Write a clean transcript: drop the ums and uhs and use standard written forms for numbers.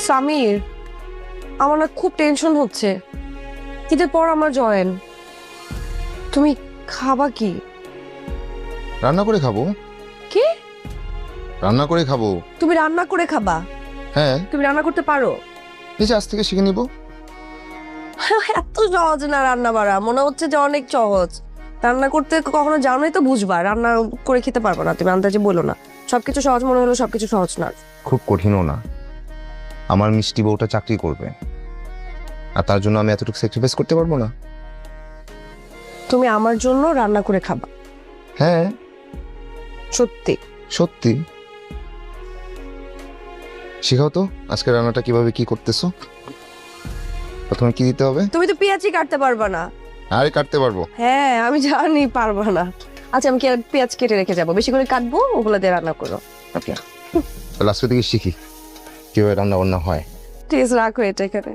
সামির, আমার না খুব টেনশন হচ্ছে। ঈদের পর আমার জয়েন, তুমি খাবা কি? রান্না করে খাবো। কি? রান্না করে খাবো। তুমি রান্না করে খাবা? হ্যাঁ, তুমি রান্না করতে পারো? এই যে আজ থেকে শিখে নিব। এত সহজ না রান্না বাড়া, মনে হচ্ছে যে অনেক সহজ। রান্না করতে কখনো জানোই তো বুঝবা, রান্না করে খেতে পারবো না তুমি, আন্দাজে বলো না। সবকিছু সহজ মনে হলো সবকিছু সহজ না। খুব কঠিনও না। আমার মিষ্টি বউটা চাকরি করবে, আর তার জন্য আমি এতটুকু স্যাক্রিফাইস করতে পারবো না? তুমি আমার জন্য রান্না করে খাবা? হ্যাঁ, সত্যি? সত্যি। শেখাও তো আজকে রান্নাটা কিভাবে কি করতেছো। প্রথমে কি দিতে হবে? তুমি তো পেঁয়াজই কাটতে পারবা না। আরে কাটতে পারবো। হ্যাঁ আমি জানি পারবা না। আচ্ছা আমি পেঁয়াজ কেটে রেখে যাবো, বেশি করে কাটবো, ওগুলো দিয়ে রান্না করো। ওকে, তাহলে আজকে থেকে শিখি কিভাবে রান্না বান্না হয়। প্লিজ রাখো এটা এখানে।